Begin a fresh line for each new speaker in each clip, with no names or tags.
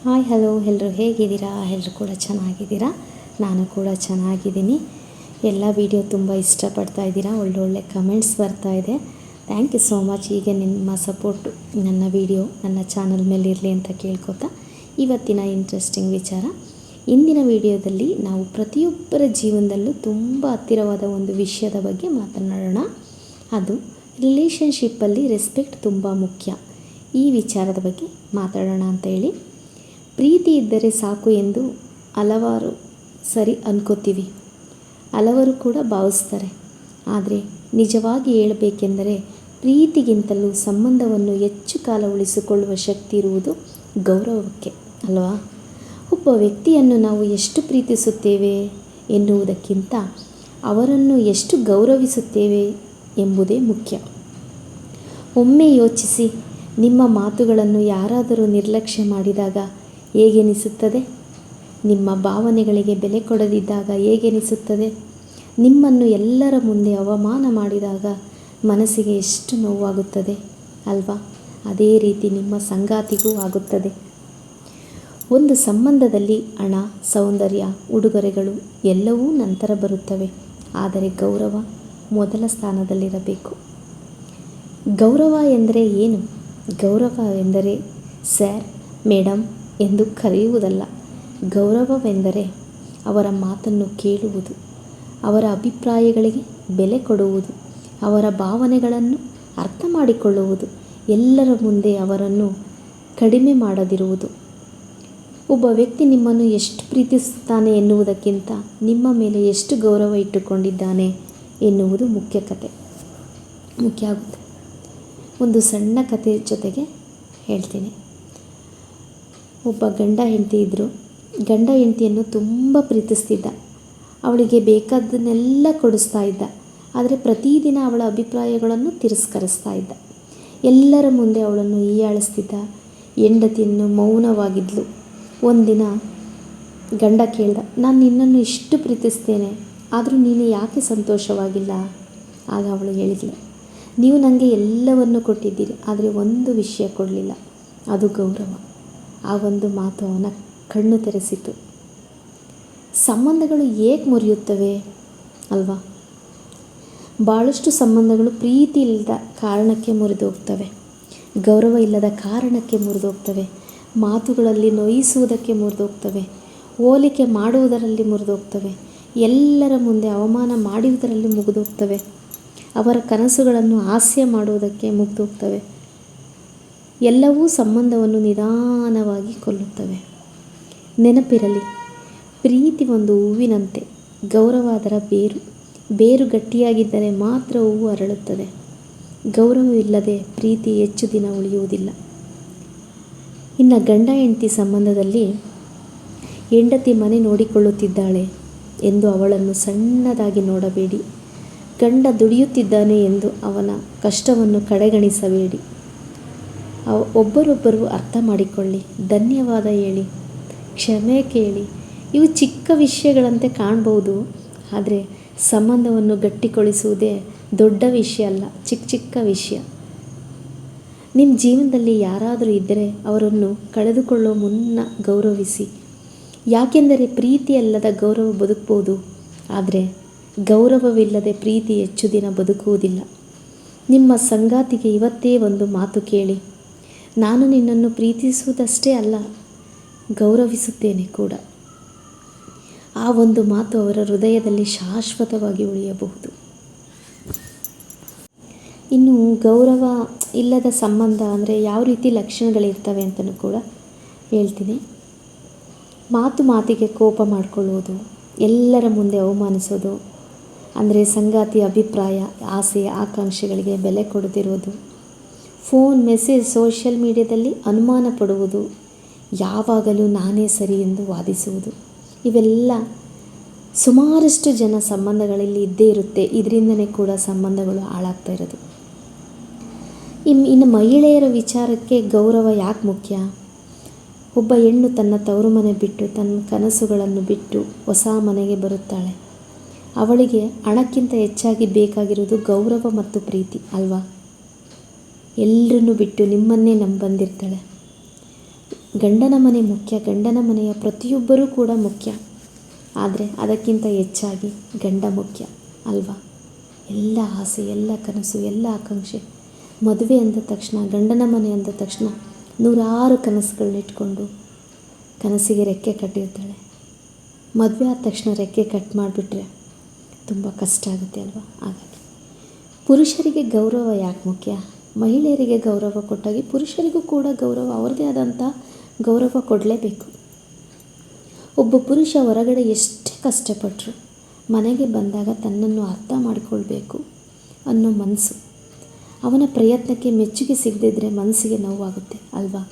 Hi hello ಎಲ್ಲರೂ ಹೇಗಿದ್ದೀರಾ? ಎಲ್ಲರೂ ಕೂಡ ಚೆನ್ನಾಗಿದ್ದೀರಾ? ನಾನು ಕೂಡ ಚೆನ್ನಾಗಿದ್ದೀನಿ. ಎಲ್ಲ ವಿಡಿಯೋ ತುಂಬ ಇಷ್ಟಪಡ್ತಾ ಇದ್ದೀರಾ, ಒಳ್ಳೊಳ್ಳೆ ಕಮೆಂಟ್ಸ್ ಬರ್ತಾ ಇದೆ. Thank you so much. ಹೀಗೆ ನಿಮ್ಮ ಸಪೋರ್ಟು ನನ್ನ ವಿಡಿಯೋ ನನ್ನ ಚಾನಲ್ ಮೇಲೆ ಇರಲಿ ಅಂತ ಕೇಳ್ಕೊತಾ ಇವತ್ತಿನ ಇಂಟ್ರೆಸ್ಟಿಂಗ್ ವಿಚಾರ. ಇಂದಿನ ವಿಡಿಯೋದಲ್ಲಿ ನಾವು ಪ್ರತಿಯೊಬ್ಬರ ಜೀವನದಲ್ಲೂ ತುಂಬ ಹತ್ತಿರವಾದ ಒಂದು ವಿಷಯದ ಬಗ್ಗೆ ಮಾತನಾಡೋಣ. ಅದು ರಿಲೇಷನ್ಶಿಪ್ಪಲ್ಲಿ ರೆಸ್ಪೆಕ್ಟ್ ತುಂಬ ಮುಖ್ಯ. ಈ ವಿಚಾರದ ಬಗ್ಗೆ ಮಾತಾಡೋಣ ಅಂತ ಹೇಳಿ. ಪ್ರೀತಿ ಇದ್ದರೆ ಸಾಕು ಎಂದು ಹಲವಾರು ಸರಿ ಅನ್ಕೋತೀವಿ, ಹಲವರು ಕೂಡ ಭಾವಿಸ್ತಾರೆ. ಆದರೆ ನಿಜವಾಗಿ ಹೇಳಬೇಕೆಂದರೆ ಪ್ರೀತಿಗಿಂತಲೂ ಸಂಬಂಧವನ್ನು ಹೆಚ್ಚು ಕಾಲ ಉಳಿಸಿಕೊಳ್ಳುವ ಶಕ್ತಿ ಇರುವುದು ಗೌರವಕ್ಕೆ ಅಲ್ವಾ? ಒಬ್ಬ ವ್ಯಕ್ತಿಯನ್ನು ನಾವು ಎಷ್ಟು ಪ್ರೀತಿಸುತ್ತೇವೆ ಎನ್ನುವುದಕ್ಕಿಂತ ಅವರನ್ನು ಎಷ್ಟು ಗೌರವಿಸುತ್ತೇವೆ ಎಂಬುದೇ ಮುಖ್ಯ. ಒಮ್ಮೆ ಯೋಚಿಸಿ, ನಿಮ್ಮ ಮಾತುಗಳನ್ನು ಯಾರಾದರೂ ನಿರ್ಲಕ್ಷ್ಯ ಮಾಡಿದಾಗ ಹೇಗೆನಿಸುತ್ತದೆ? ನಿಮ್ಮ ಭಾವನೆಗಳಿಗೆ ಬೆಲೆ ಕೊಡದಿದ್ದಾಗ ಹೇಗೆನಿಸುತ್ತದೆ? ನಿಮ್ಮನ್ನು ಎಲ್ಲರ ಮುಂದೆ ಅವಮಾನ ಮಾಡಿದಾಗ ಮನಸ್ಸಿಗೆ ಎಷ್ಟು ನೋವಾಗುತ್ತದೆ ಅಲ್ವಾ? ಅದೇ ರೀತಿ ನಿಮ್ಮ ಸಂಗಾತಿಗೂ ಆಗುತ್ತದೆ. ಒಂದು ಸಂಬಂಧದಲ್ಲಿ ಹಣ, ಸೌಂದರ್ಯ, ಉಡುಗೊರೆಗಳು ಎಲ್ಲವೂ ನಂತರ ಬರುತ್ತವೆ. ಆದರೆ ಗೌರವ ಮೊದಲ ಸ್ಥಾನದಲ್ಲಿರಬೇಕು. ಗೌರವ ಎಂದರೆ ಏನು? ಗೌರವ ಎಂದರೆ ಸರ್, ಮೇಡಮ್ ಎಂದು ಕರೆಯುವುದಲ್ಲ. ಗೌರವವೆಂದರೆ ಅವರ ಮಾತನ್ನು ಕೇಳುವುದು, ಅವರ ಅಭಿಪ್ರಾಯಗಳಿಗೆ ಬೆಲೆ ಕೊಡುವುದು, ಅವರ ಭಾವನೆಗಳನ್ನು ಅರ್ಥ ಮಾಡಿಕೊಳ್ಳುವುದು, ಎಲ್ಲರ ಮುಂದೆ ಅವರನ್ನು ಕಡಿಮೆ ಮಾಡದಿರುವುದು. ಒಬ್ಬ ವ್ಯಕ್ತಿ ನಿಮ್ಮನ್ನು ಎಷ್ಟು ಪ್ರೀತಿಸುತ್ತಾನೆ ಎನ್ನುವುದಕ್ಕಿಂತ ನಿಮ್ಮ ಮೇಲೆ ಎಷ್ಟು ಗೌರವ ಇಟ್ಟುಕೊಂಡಿದ್ದಾನೆ ಎನ್ನುವುದು ಮುಖ್ಯ ಆಗುತ್ತೆ. ಒಂದು ಸಣ್ಣ ಕಥೆ ಜೊತೆಗೆ ಹೇಳ್ತೀನಿ. ಒಬ್ಬ ಗಂಡ ಹೆಂಡತಿ ಇದ್ದರು. ಗಂಡ ಹೆಂಡತಿಯನ್ನು ತುಂಬ ಪ್ರೀತಿಸ್ತಿದ್ದ. ಅವಳಿಗೆ ಬೇಕಾದ್ದನ್ನೆಲ್ಲ ಕೊಡಿಸ್ತಾ ಇದ್ದ. ಆದರೆ ಪ್ರತಿದಿನ ಅವಳ ಅಭಿಪ್ರಾಯಗಳನ್ನು ತಿರಸ್ಕರಿಸ್ತಾ ಇದ್ದ. ಎಲ್ಲರ ಮುಂದೆ ಅವಳನ್ನು ಹೀಯಾಳಿಸ್ತಿದ್ದ. ಹೆಂಡತಿಯನ್ನು ಮೌನವಾಗಿದ್ಲು. ಒಂದಿನ ಗಂಡ ಕೇಳ್ದ, ನಾನು ನಿನ್ನನ್ನು ಇಷ್ಟು ಪ್ರೀತಿಸ್ತೇನೆ, ಆದರೂ ನೀನು ಯಾಕೆ ಸಂತೋಷವಾಗಿಲ್ಲ? ಆಗ ಅವಳು ಹೇಳಿದ್ಲು, ನೀವು ನನಗೆ ಎಲ್ಲವನ್ನು ಕೊಟ್ಟಿದ್ದೀರಿ, ಆದರೆ ಒಂದು ವಿಷಯ ಕೊಡಲಿಲ್ಲ, ಅದು ಗೌರವ. ಆ ಒಂದು ಮಾತು ಅವನ ಕಣ್ಣು ತೆರೆಸಿತು. ಸಂಬಂಧಗಳು ಏಕೆ ಮುರಿಯುತ್ತವೆ ಅಲ್ವಾ? ಭಾಳಷ್ಟು ಸಂಬಂಧಗಳು ಪ್ರೀತಿ ಇಲ್ಲದ ಕಾರಣಕ್ಕೆ ಮುರಿದೋಗ್ತವೆ, ಗೌರವ ಇಲ್ಲದ ಕಾರಣಕ್ಕೆ ಮುರಿದೋಗ್ತವೆ, ಮಾತುಗಳಲ್ಲಿ ನೋಯಿಸುವುದಕ್ಕೆ ಮುರಿದೋಗ್ತವೆ, ಹೋಲಿಕೆ ಮಾಡುವುದರಲ್ಲಿ ಮುರಿದೋಗ್ತವೆ, ಎಲ್ಲರ ಮುಂದೆ ಅವಮಾನ ಮಾಡುವುದರಲ್ಲಿ ಮುಗಿದೋಗ್ತವೆ, ಅವರ ಕನಸುಗಳನ್ನು ಹಾಸ್ಯ ಮಾಡುವುದಕ್ಕೆ ಮುಗಿದೋಗ್ತವೆ. ಎಲ್ಲವೂ ಸಂಬಂಧವನ್ನು ನಿಧಾನವಾಗಿ ಕೊಲ್ಲುತ್ತವೆ. ನೆನಪಿರಲಿ, ಪ್ರೀತಿ ಒಂದು ಹೂವಿನಂತೆ, ಗೌರವ ಅದರ ಬೇರು ಗಟ್ಟಿಯಾಗಿದ್ದರೆ ಮಾತ್ರ ಹೂವು ಅರಳುತ್ತದೆ. ಗೌರವವಿಲ್ಲದೆ ಪ್ರೀತಿ ಹೆಚ್ಚು ದಿನ ಉಳಿಯುವುದಿಲ್ಲ. ಇನ್ನು ಗಂಡ ಹೆಂಡತಿ ಸಂಬಂಧದಲ್ಲಿ ಹೆಂಡತಿ ಮನೆ ನೋಡಿಕೊಳ್ಳುತ್ತಿದ್ದಾಳೆ ಎಂದು ಅವಳನ್ನು ಸಣ್ಣದಾಗಿ ನೋಡಬೇಡಿ. ಗಂಡ ದುಡಿಯುತ್ತಿದ್ದಾನೆ ಎಂದು ಅವನ ಕಷ್ಟವನ್ನು ಕಡೆಗಣಿಸಬೇಡಿ. ಒಬ್ಬರೊಬ್ಬರು ಅರ್ಥ ಮಾಡಿಕೊಳ್ಳಿ, ಧನ್ಯವಾದ ಹೇಳಿ, ಕ್ಷಮೆ ಕೇಳಿ. ಇವು ಚಿಕ್ಕ ವಿಷಯಗಳಂತೆ ಕಾಣ್ಬೋದು, ಆದರೆ ಸಂಬಂಧವನ್ನು ಗಟ್ಟಿಗೊಳಿಸುವುದೇ ದೊಡ್ಡ ವಿಷಯ ಅಲ್ಲ, ಚಿಕ್ಕ ವಿಷಯ. ನಿಮ್ಮ ಜೀವನದಲ್ಲಿ ಯಾರಾದರೂ ಇದ್ದರೆ ಅವರನ್ನು ಕಳೆದುಕೊಳ್ಳೋ ಮುನ್ನ ಗೌರವಿಸಿ. ಯಾಕೆಂದರೆ ಪ್ರೀತಿ ಅಲ್ಲದ ಗೌರವ ಬದುಕ್ಬೋದು, ಆದರೆ ಗೌರವವಿಲ್ಲದೆ ಪ್ರೀತಿ ಹೆಚ್ಚು ದಿನ ಬದುಕುವುದಿಲ್ಲ. ನಿಮ್ಮ ಸಂಗಾತಿಗೆ ಇವತ್ತೇ ಒಂದು ಮಾತು ಕೇಳಿ, ನಾನು ನಿನ್ನನ್ನು ಪ್ರೀತಿಸುವುದಷ್ಟೇ ಅಲ್ಲ, ಗೌರವಿಸುತ್ತೇನೆ ಕೂಡ. ಆ ಒಂದು ಮಾತು ಅವರ ಹೃದಯದಲ್ಲಿ ಶಾಶ್ವತವಾಗಿ ಉಳಿಯಬಹುದು. ಇನ್ನು ಗೌರವ ಇಲ್ಲದ ಸಂಬಂಧ ಅಂದರೆ ಯಾವ ರೀತಿ ಲಕ್ಷಣಗಳಿರ್ತವೆ ಅಂತಲೂ ಕೂಡ ಹೇಳ್ತೀನಿ. ಮಾತಿಗೆ ಕೋಪ ಮಾಡಿಕೊಳ್ಳುವುದು, ಎಲ್ಲರ ಮುಂದೆ ಅವಮಾನಿಸೋದು, ಅಂದರೆ ಸಂಗಾತಿ ಅಭಿಪ್ರಾಯ, ಆಸೆ, ಆಕಾಂಕ್ಷೆಗಳಿಗೆ ಬೆಲೆ ಕೊಡದಿರುವುದು, ಫೋನ್, ಮೆಸೇಜ್, ಸೋಷಿಯಲ್ ಮೀಡಿಯಾದಲ್ಲಿ ಅನುಮಾನ ಪಡುವುದು, ಯಾವಾಗಲೂ ನಾನೇ ಸರಿ ಎಂದು ವಾದಿಸುವುದು, ಇವೆಲ್ಲ ಸುಮಾರಷ್ಟು ಜನ ಸಂಬಂಧಗಳಲ್ಲಿ ಇದ್ದೇ ಇರುತ್ತೆ. ಇದರಿಂದನೇ ಕೂಡ ಸಂಬಂಧಗಳು ಹಾಳಾಗ್ತಾ ಇರೋದು. ಇನ್ನು ಮಹಿಳೆಯರ ವಿಚಾರಕ್ಕೆ ಗೌರವ ಯಾಕೆ ಮುಖ್ಯ? ಒಬ್ಬ ಹೆಣ್ಣು ತನ್ನ ತವರು ಮನೆ ಬಿಟ್ಟು, ತನ್ನ ಕನಸುಗಳನ್ನು ಬಿಟ್ಟು ಹೊಸ ಮನೆಗೆ ಬರುತ್ತಾಳೆ. ಅವಳಿಗೆ ಹಣಕ್ಕಿಂತ ಹೆಚ್ಚಾಗಿ ಬೇಕಾಗಿರುವುದು ಗೌರವ ಮತ್ತು ಪ್ರೀತಿ ಅಲ್ವಾ? ಎಲ್ಲರನ್ನೂ ಬಿಟ್ಟು ನಿಮ್ಮನ್ನೇ ನಂಬಿ ಬಂದಿರ್ತಾಳೆ. ಗಂಡನ ಮನೆ ಮುಖ್ಯ, ಗಂಡನ ಮನೆಯ ಪ್ರತಿಯೊಬ್ಬರೂ ಕೂಡ ಮುಖ್ಯ. ಆದರೆ ಅದಕ್ಕಿಂತ ಹೆಚ್ಚಾಗಿ ಗಂಡ ಮುಖ್ಯ ಅಲ್ವಾ? ಎಲ್ಲ ಆಸೆ, ಎಲ್ಲ ಕನಸು, ಎಲ್ಲ ಆಕಾಂಕ್ಷೆ, ಮದುವೆ ಅಂದ ತಕ್ಷಣ, ಗಂಡನ ಮನೆ ಅಂದ ತಕ್ಷಣ 100 ಕನಸುಗಳನ್ನಿಟ್ಕೊಂಡು ಕನಸಿಗೆ ರೆಕ್ಕೆ ಕಟ್ಟಿರ್ತಾಳೆ. ಮದುವೆ ಆದ ತಕ್ಷಣ ರೆಕ್ಕೆ ಕಟ್ ಮಾಡಿಬಿಟ್ರೆ ತುಂಬ ಕಷ್ಟ ಆಗುತ್ತೆ ಅಲ್ವಾ? ಹಾಗಾಗಿ ಪುರುಷರಿಗೆ ಗೌರವ ಯಾಕೆ ಮುಖ್ಯ? ಮಹಿಳೆಯರಿಗೆ ಗೌರವ ಕೊಟ್ಟಾಗಿ ಪುರುಷರಿಗೂ ಕೂಡ ಗೌರವ, ಅವ್ರದ್ದೇ ಆದಂಥ ಗೌರವ ಕೊಡಲೇಬೇಕು. ಒಬ್ಬ ಪುರುಷ ಹೊರಗಡೆ ಎಷ್ಟೇ ಕಷ್ಟಪಟ್ಟರು ಮನೆಗೆ ಬಂದಾಗ ತನ್ನನ್ನು ಅರ್ಥ ಮಾಡಿಕೊಳ್ಬೇಕು ಅನ್ನೋ ಮನಸ್ಸು, ಅವನ ಪ್ರಯತ್ನಕ್ಕೆ ಮೆಚ್ಚುಗೆ ಸಿಗದಿದ್ದರೆ ಮನಸ್ಸಿಗೆ ನೋವಾಗುತ್ತೆ ಅಲ್ವಾ?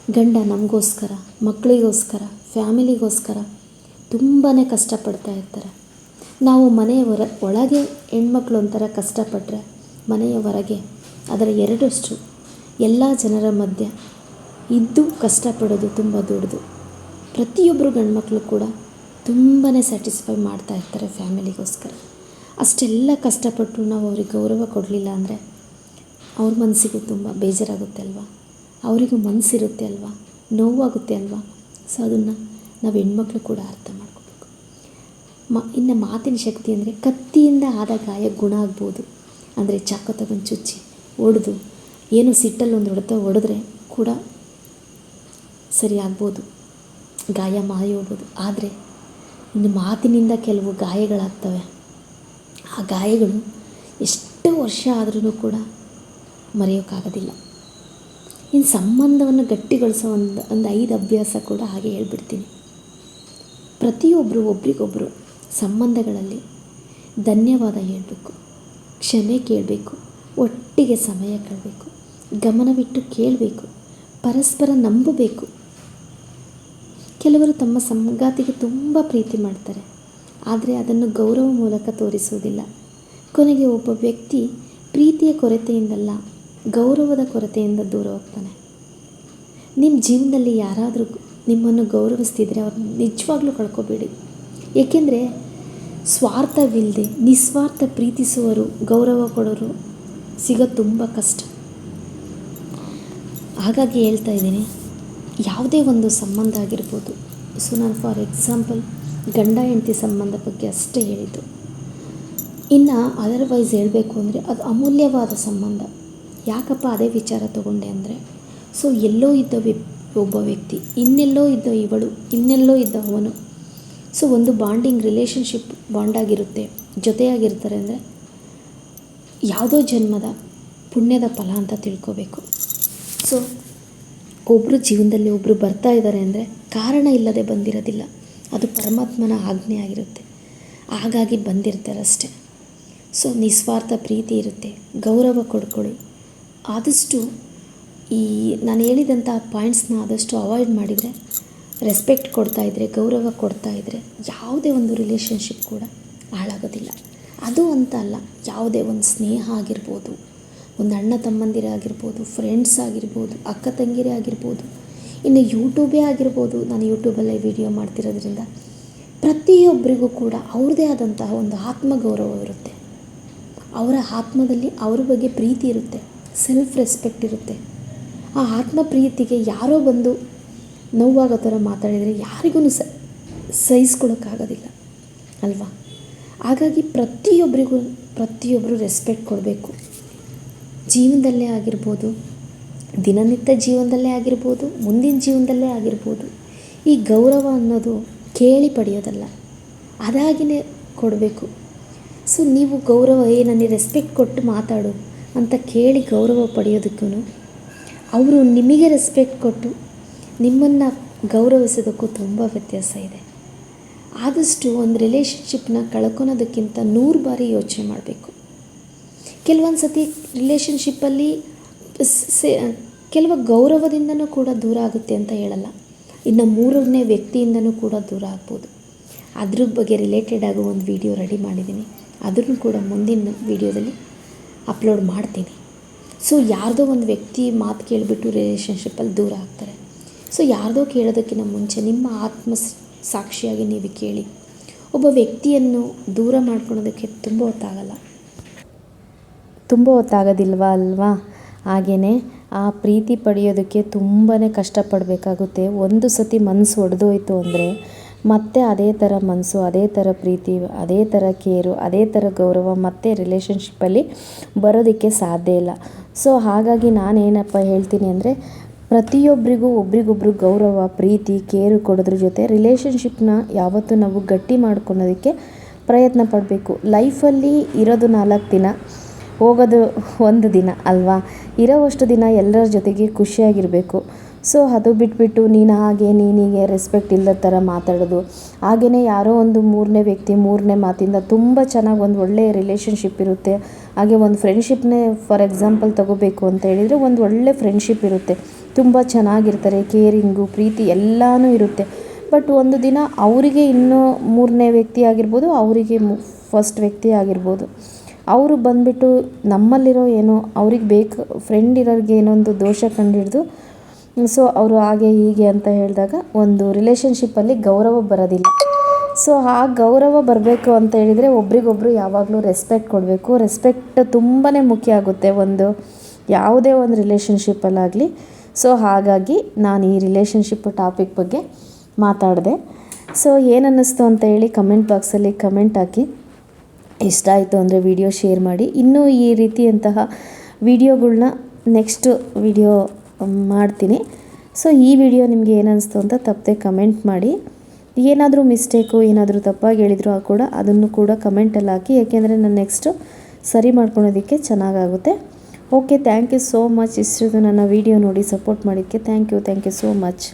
ಗಂಡ ನಮಗೋಸ್ಕರ, ಮಕ್ಕಳಿಗೋಸ್ಕರ, ಫ್ಯಾಮಿಲಿಗೋಸ್ಕರ ತುಂಬಾ ಕಷ್ಟಪಡ್ತಾ ಇರ್ತಾರೆ. ನಾವು ಮನೆಯ ಒಳಗೆ ಹೆಣ್ಮಕ್ಳು ಒಂಥರ ಕಷ್ಟಪಟ್ಟರೆ ಮನೆಯ ಹೊರಗೆ ಅದರ ಎರಡಷ್ಟು ಎಲ್ಲ ಜನರ ಮಧ್ಯೆ ಇದ್ದು ಕಷ್ಟಪಡೋದು ತುಂಬ ದೊಡ್ಡದು. ಪ್ರತಿಯೊಬ್ಬರು ಗಂಡ್ಮಕ್ಳು ಕೂಡ ತುಂಬಾ ಸ್ಯಾಟಿಸ್ಫೈ ಮಾಡ್ತಾ ಇರ್ತಾರೆ ಫ್ಯಾಮಿಲಿಗೋಸ್ಕರ. ಅಷ್ಟೆಲ್ಲ ಕಷ್ಟಪಟ್ಟು ನಾವು ಅವ್ರಿಗೆ ಗೌರವ ಕೊಡಲಿಲ್ಲ ಅಂದರೆ ಅವ್ರ ಮನಸ್ಸಿಗೂ ತುಂಬ ಬೇಜಾರಾಗುತ್ತೆ ಅಲ್ವಾ? ಅವರಿಗೂ ಮನಸ್ಸಿರುತ್ತೆ ಅಲ್ವಾ? ನೋವಾಗುತ್ತೆ ಅಲ್ವಾ? ಸೊ ಅದನ್ನು ನಾವು ಹೆಣ್ಮಕ್ಳು ಕೂಡ ಅರ್ಥ ಮಾಡ್ಕೋಬೇಕು. ಇನ್ನು ಮಾತಿನ ಶಕ್ತಿ ಅಂದರೆ ಕತ್ತಿಯಿಂದ ಆದ ಗಾಯ ಗುಣ ಆಗ್ಬೋದು. ಅಂದರೆ ಚಾಕು ತಗೊಂಡು ಚುಚ್ಚಿ ಹೊಡೆದು ಏನೋ ಸಿಟ್ಟಲ್ಲಿ ಒಂದು ಹೊಡೆದ್ರೆ ಕೂಡ ಸರಿ ಆಗ್ಬೋದು, ಗಾಯ ಮಾರಿ ಹೋಗ್ಬೋದು. ಆದರೆ ಇನ್ನು ಮಾತಿನಿಂದ ಕೆಲವು ಗಾಯಗಳಾಗ್ತವೆ. ಆ ಗಾಯಗಳು ಎಷ್ಟೋ ವರ್ಷ ಆದ್ರೂ ಕೂಡ ಮರೆಯೋಕ್ಕಾಗೋದಿಲ್ಲ. ಇನ್ನು ಸಂಬಂಧವನ್ನು ಗಟ್ಟಿಗೊಳಿಸೋ ಒಂದು 5 ಅಭ್ಯಾಸ ಕೂಡ ಹಾಗೆ ಹೇಳ್ಬಿಡ್ತೀನಿ. ಪ್ರತಿಯೊಬ್ಬರು ಒಬ್ರಿಗೊಬ್ಬರು ಸಂಬಂಧಗಳಲ್ಲಿ ಧನ್ಯವಾದ ಹೇಳಬೇಕು, ಕ್ಷಮೆ ಕೇಳಬೇಕು, ಒಟ್ಟಿಗೆ ಸಮಯ ಕಳಬೇಕು, ಗಮನವಿಟ್ಟು ಕೇಳಬೇಕು, ಪರಸ್ಪರ ನಂಬಬೇಕು. ಕೆಲವರು ತಮ್ಮ ಸಂಗಾತಿಗೆ ತುಂಬ ಪ್ರೀತಿ ಮಾಡ್ತಾರೆ, ಆದರೆ ಅದನ್ನು ಗೌರವ ಮೂಲಕ ತೋರಿಸುವುದಿಲ್ಲ. ಕೊನೆಗೆ ಒಬ್ಬ ವ್ಯಕ್ತಿ ಪ್ರೀತಿಯ ಕೊರತೆಯಿಂದಲ್ಲ, ಗೌರವದ ಕೊರತೆಯಿಂದ ದೂರ ಹೋಗ್ತಾನೆ. ನಿಮ್ಮ ಜೀವನದಲ್ಲಿ ಯಾರಾದರೂ ನಿಮ್ಮನ್ನು ಗೌರವಿಸ್ತಿದ್ರೆ ಅವ್ರನ್ನ ನಿಜವಾಗ್ಲೂ ಕಳ್ಕೊಬೇಡಿ. ಏಕೆಂದರೆ ಸ್ವಾರ್ಥವಿಲ್ಲದೆ ನಿಸ್ವಾರ್ಥ ಪ್ರೀತಿಸುವರು, ಗೌರವ ಕೊಡೋರು ಸಿಗೋದು ತುಂಬ ಕಷ್ಟ. ಹಾಗಾಗಿ ಹೇಳ್ತಾ ಇದ್ದೀನಿ, ಯಾವುದೇ ಒಂದು ಸಂಬಂಧ ಆಗಿರ್ಬೋದು. ಸೊ ನಾನು ಫಾರ್ ಎಕ್ಸಾಂಪಲ್ ಗಂಡ ಹೆಂಡತಿ ಸಂಬಂಧ ಬಗ್ಗೆ ಅಷ್ಟೇ ಹೇಳಿದ್ದು. ಇನ್ನು ಅದರ್ವೈಸ್ ಹೇಳಬೇಕು ಅಂದರೆ ಅದು ಅಮೂಲ್ಯವಾದ ಸಂಬಂಧ. ಯಾಕಪ್ಪ ಅದೇ ವಿಚಾರ ತಗೊಂಡೆ ಅಂದರೆ, ಸೊ ಎಲ್ಲೋ ಇದ್ದ ಒಬ್ಬ ವ್ಯಕ್ತಿ, ಇನ್ನೆಲ್ಲೋ ಇದ್ದ ಇವಳು, ಇನ್ನೆಲ್ಲೋ ಇದ್ದ ಅವನು. ಸೊ ಒಂದು ಬಾಂಡಿಂಗ್ ರಿಲೇಷನ್ಶಿಪ್ ಬಾಂಡಾಗಿರುತ್ತೆ, ಜೊತೆಯಾಗಿರ್ತಾರೆ ಅಂದರೆ ಯಾವುದೋ ಜನ್ಮದ ಪುಣ್ಯದ ಫಲ ಅಂತ ತಿಳ್ಕೋಬೇಕು. ಸೊ ಒಬ್ಬರು ಜೀವನದಲ್ಲಿ ಒಬ್ಬರು ಬರ್ತಾ ಇದ್ದಾರೆ ಅಂದರೆ ಕಾರಣ ಇಲ್ಲದೆ ಬಂದಿರೋದಿಲ್ಲ, ಅದು ಪರಮಾತ್ಮನ ಆಜ್ಞೆ ಆಗಿರುತ್ತೆ, ಹಾಗಾಗಿ ಬಂದಿರ್ತಾರೆ ಅಷ್ಟೆ. ಸೊ ನಿಸ್ವಾರ್ಥ ಪ್ರೀತಿ ಇರುತ್ತೆ, ಗೌರವ ಕೊಡ್ಕೊಳ್ಳಿ. ಆದಷ್ಟು ಈ ನಾನು ಹೇಳಿದಂಥ ಪಾಯಿಂಟ್ಸ್ನ ಆದಷ್ಟು ಅವಾಯ್ಡ್ ಮಾಡಿದರೆ, ರೆಸ್ಪೆಕ್ಟ್ ಕೊಡ್ತಾಯಿದ್ರೆ, ಗೌರವ ಕೊಡ್ತಾಯಿದ್ರೆ ಯಾವುದೇ ಒಂದು ರಿಲೇಷನ್ಶಿಪ್ ಕೂಡ ಹಾಳಾಗೋದಿಲ್ಲ. ಅದು ಅಂತ ಅಲ್ಲ, ಯಾವುದೇ ಒಂದು ಸ್ನೇಹ ಆಗಿರ್ಬೋದು, ಒಂದು ಅಣ್ಣ ತಮ್ಮಂದಿರೇ ಆಗಿರ್ಬೋದು, ಫ್ರೆಂಡ್ಸ್ ಆಗಿರ್ಬೋದು, ಅಕ್ಕ ತಂಗಿರೇ ಆಗಿರ್ಬೋದು, ಇನ್ನು ಯೂಟ್ಯೂಬೇ ಆಗಿರ್ಬೋದು. ನಾನು ಯೂಟ್ಯೂಬಲ್ಲೇ ವಿಡಿಯೋ ಮಾಡ್ತಿರೋದ್ರಿಂದ ಪ್ರತಿಯೊಬ್ಬರಿಗೂ ಕೂಡ ಅವ್ರದ್ದೇ ಆದಂತಹ ಒಂದು ಆತ್ಮಗೌರವ ಇರುತ್ತೆ. ಅವರ ಆತ್ಮದಲ್ಲಿ ಅವ್ರ ಬಗ್ಗೆ ಪ್ರೀತಿ ಇರುತ್ತೆ, ಸೆಲ್ಫ್ ರೆಸ್ಪೆಕ್ಟ್ ಇರುತ್ತೆ. ಆ ಆತ್ಮ ಪ್ರೀತಿಗೆ ಯಾರೋ ಬಂದು ನೋವಾಗೋ ಥರ ಮಾತಾಡಿದರೆ ಯಾರಿಗೂ ಸಹಿಸ್ಕೊಳ್ಳೋಕ್ಕಾಗೋದಿಲ್ಲ ಅಲ್ವಾ? ಹಾಗಾಗಿ ಪ್ರತಿಯೊಬ್ಬರು ರೆಸ್ಪೆಕ್ಟ್ ಕೊಡಬೇಕು. ಜೀವನದಲ್ಲೇ ಆಗಿರ್ಬೋದು, ದಿನನಿತ್ಯ ಜೀವನದಲ್ಲೇ ಆಗಿರ್ಬೋದು, ಮುಂದಿನ ಜೀವನದಲ್ಲೇ ಆಗಿರ್ಬೋದು. ಈ ಗೌರವ ಅನ್ನೋದು ಕೇಳಿ ಪಡೆಯೋದಲ್ಲ, ಅದಾಗಿಯೇ ಕೊಡಬೇಕು. ಸೊ ನೀವು ಗೌರವ ನನಗೆ ರೆಸ್ಪೆಕ್ಟ್ ಕೊಟ್ಟು ಮಾತಾಡು ಅಂತ ಕೇಳಿ ಗೌರವ ಪಡೆಯೋದಕ್ಕೂ, ಅವರು ನಿಮಗೆ ರೆಸ್ಪೆಕ್ಟ್ ಕೊಟ್ಟು ನಿಮ್ಮನ್ನು ಗೌರವಿಸೋದಕ್ಕೂ ತುಂಬ ವ್ಯತ್ಯಾಸ ಇದೆ. ಆದಷ್ಟು ಒಂದು ರಿಲೇಷನ್ಶಿಪ್ನ ಕಳ್ಕೊಳೋದಕ್ಕಿಂತ 100 ಬಾರಿ ಯೋಚನೆ ಮಾಡಬೇಕು. ಕೆಲವೊಂದು ಸತಿ ರಿಲೇಷನ್ಶಿಪ್ಪಲ್ಲಿ ಕೆಲವು ಗೌರವದಿಂದನೂ ಕೂಡ ದೂರ ಆಗುತ್ತೆ ಅಂತ ಹೇಳಲ್ಲ, ಇನ್ನು 3ನೇ ವ್ಯಕ್ತಿಯಿಂದನೂ ಕೂಡ ದೂರ ಆಗ್ಬೋದು. ಅದ್ರ ಬಗ್ಗೆ ರಿಲೇಟೆಡ್ ಆಗೋ ಒಂದು ವಿಡಿಯೋ ರೆಡಿ ಮಾಡಿದ್ದೀನಿ, ಅದನ್ನು ಕೂಡ ಮುಂದಿನ ವಿಡಿಯೋದಲ್ಲಿ ಅಪ್ಲೋಡ್ ಮಾಡ್ತೀನಿ. ಸೊ ಯಾರ್ದೋ ಒಂದು ವ್ಯಕ್ತಿ ಮಾತು ಕೇಳಿಬಿಟ್ಟು ರಿಲೇಷನ್ಶಿಪ್ಪಲ್ಲಿ ದೂರ ಆಗ್ತಾರೆ. ಸೊ ಯಾರ್ದೋ ಕೇಳೋದಕ್ಕಿಂತ ಮುಂಚೆ ನಿಮ್ಮ ಆತ್ಮ ಸಾಕ್ಷಿಯಾಗಿ ನೀವು ಕೇಳಿ. ಒಬ್ಬ ವ್ಯಕ್ತಿಯನ್ನು ದೂರ ಮಾಡ್ಕೊಳೋದಕ್ಕೆ ತುಂಬ ಹೊತ್ತಾಗೋದಿಲ್ವಾ ಅಲ್ವಾ? ಹಾಗೆಯೇ ಆ ಪ್ರೀತಿ ಪಡೆಯೋದಕ್ಕೆ ತುಂಬಾ ಕಷ್ಟಪಡಬೇಕಾಗುತ್ತೆ. ಒಂದು ಸತಿ ಮನಸ್ಸು ಒಡೆದೋಯ್ತು ಅಂದರೆ ಮತ್ತೆ ಅದೇ ಥರ ಮನಸ್ಸು, ಅದೇ ಥರ ಪ್ರೀತಿ, ಅದೇ ಥರ ಕೇರು, ಅದೇ ಥರ ಗೌರವ ಮತ್ತೆ ರಿಲೇಷನ್ಶಿಪ್ಪಲ್ಲಿ ಬರೋದಕ್ಕೆ ಸಾಧ್ಯ ಇಲ್ಲ. ಸೊ ಹಾಗಾಗಿ ನಾನೇನಪ್ಪ ಹೇಳ್ತೀನಿ ಅಂದರೆ, ಪ್ರತಿಯೊಬ್ಬರಿಗೂ ಒಬ್ರಿಗೊಬ್ರು ಗೌರವ, ಪ್ರೀತಿ, ಕೇರು ಕೊಡೋದ್ರ ಜೊತೆ ರಿಲೇಷನ್ಶಿಪ್ನ ಯಾವತ್ತೂ ನಾವು ಗಟ್ಟಿ ಮಾಡ್ಕೊಳೋದಕ್ಕೆ ಪ್ರಯತ್ನ ಪಡಬೇಕು. ಲೈಫಲ್ಲಿ ಇರೋದು 4 ದಿನ, ಹೋಗೋದು 1 ದಿನ ಅಲ್ವಾ? ಇರೋವಷ್ಟು ದಿನ ಎಲ್ಲರ ಜೊತೆಗೆ ಖುಷಿಯಾಗಿರಬೇಕು. ಸೊ ಅದು ಬಿಟ್ಬಿಟ್ಟು ನೀನು ಹಾಗೆ ನೀನಿಗೆ ರೆಸ್ಪೆಕ್ಟ್ ಇಲ್ಲದ ಥರ ಮಾತಾಡೋದು, ಹಾಗೆಯೇ ಯಾರೋ ಒಂದು 3ನೇ ವ್ಯಕ್ತಿ 3ನೇ ಮಾತಿಂದ ತುಂಬ ಚೆನ್ನಾಗಿ ಒಂದು ಒಳ್ಳೆಯ ರಿಲೇಷನ್ಶಿಪ್ ಇರುತ್ತೆ. ಹಾಗೆ ಒಂದು ಫ್ರೆಂಡ್ಶಿಪ್ನೇ ಫಾರ್ ಎಕ್ಸಾಂಪಲ್ ತೊಗೋಬೇಕು ಅಂತ ಹೇಳಿದರೆ, ಒಂದು ಒಳ್ಳೆ ಫ್ರೆಂಡ್ಶಿಪ್ ಇರುತ್ತೆ, ತುಂಬ ಚೆನ್ನಾಗಿರ್ತಾರೆ, ಕೇರಿಂಗು, ಪ್ರೀತಿ ಎಲ್ಲನೂ ಇರುತ್ತೆ. ಬಟ್ ಒಂದು ದಿನ ಅವರಿಗೆ ಇನ್ನೂ 3ನೇ ವ್ಯಕ್ತಿ ಆಗಿರ್ಬೋದು, ಅವರಿಗೆ ಫಸ್ಟ್ ವ್ಯಕ್ತಿ ಆಗಿರ್ಬೋದು, ಅವರು ಬಂದುಬಿಟ್ಟು ನಮ್ಮಲ್ಲಿರೋ ಏನೋ ಅವ್ರಿಗೆ ಬೇಕು, ಫ್ರೆಂಡ್ ಇರೋರಿಗೆ ಏನೊಂದು ದೋಷ ಕಂಡುಹಿಡಿದು ಸೊ ಅವರು ಹಾಗೆ ಹೀಗೆ ಅಂತ ಹೇಳಿದಾಗ ಒಂದು ರಿಲೇಷನ್ಶಿಪ್ಪಲ್ಲಿ ಗೌರವ ಬರೋದಿಲ್ಲ. ಸೊ ಆ ಗೌರವ ಬರಬೇಕು ಅಂತ ಹೇಳಿದರೆ ಒಬ್ರಿಗೊಬ್ರು ಯಾವಾಗಲೂ ರೆಸ್ಪೆಕ್ಟ್ ಕೊಡಬೇಕು. ರೆಸ್ಪೆಕ್ಟ್ ತುಂಬಾ ಮುಖ್ಯ ಆಗುತ್ತೆ ಒಂದು ಯಾವುದೇ ಒಂದು ರಿಲೇಷನ್ಶಿಪ್ಪಲ್ಲಾಗಲಿ. ಸೊ ಹಾಗಾಗಿ ನಾನು ಈ ರಿಲೇಷನ್ಶಿಪ್ ಟಾಪಿಕ್ ಬಗ್ಗೆ ಮಾತಾಡಿದೆ. ಸೊ ಏನನ್ನಿಸ್ತು ಅಂತ ಹೇಳಿ ಕಮೆಂಟ್ ಬಾಕ್ಸಲ್ಲಿ ಕಮೆಂಟ್ ಹಾಕಿ. ಇಷ್ಟ ಆಯಿತು ಅಂದರೆ ವಿಡಿಯೋ ಶೇರ್ ಮಾಡಿ. ಇನ್ನೂ ಈ ರೀತಿಯಂತಹ ವಿಡಿಯೋಗಳ್ನ ನೆಕ್ಸ್ಟ್ ವಿಡಿಯೋ ಮಾಡ್ತೀನಿ. ಸೊ ಈ ವಿಡಿಯೋ ನಿಮಗೆ ಏನನ್ನಿಸ್ತು ಅಂತ ತಪ್ಪದೆ ಕಮೆಂಟ್ ಮಾಡಿ. ಏನಾದರೂ ಮಿಸ್ಟೇಕು, ಏನಾದರೂ ತಪ್ಪಾಗಿ ಹೇಳಿದ್ರು ಕೂಡ ಅದನ್ನು ಕೂಡ ಕಮೆಂಟಲ್ಲಿ ಹಾಕಿ, ಯಾಕೆಂದರೆ ನಾನು ನೆಕ್ಸ್ಟು ಸರಿ ಮಾಡ್ಕೊಳೋದಕ್ಕೆ ಚೆನ್ನಾಗಾಗುತ್ತೆ. Okay, thank you so much. ಇಷ್ಟು ನನ್ನ ವಿಡಿಯೋ ನೋಡಿ ಸಪೋರ್ಟ್ ಮಾಡೋದಕ್ಕೆ ಥ್ಯಾಂಕ್ ಯು ಸೋ ಮಚ್.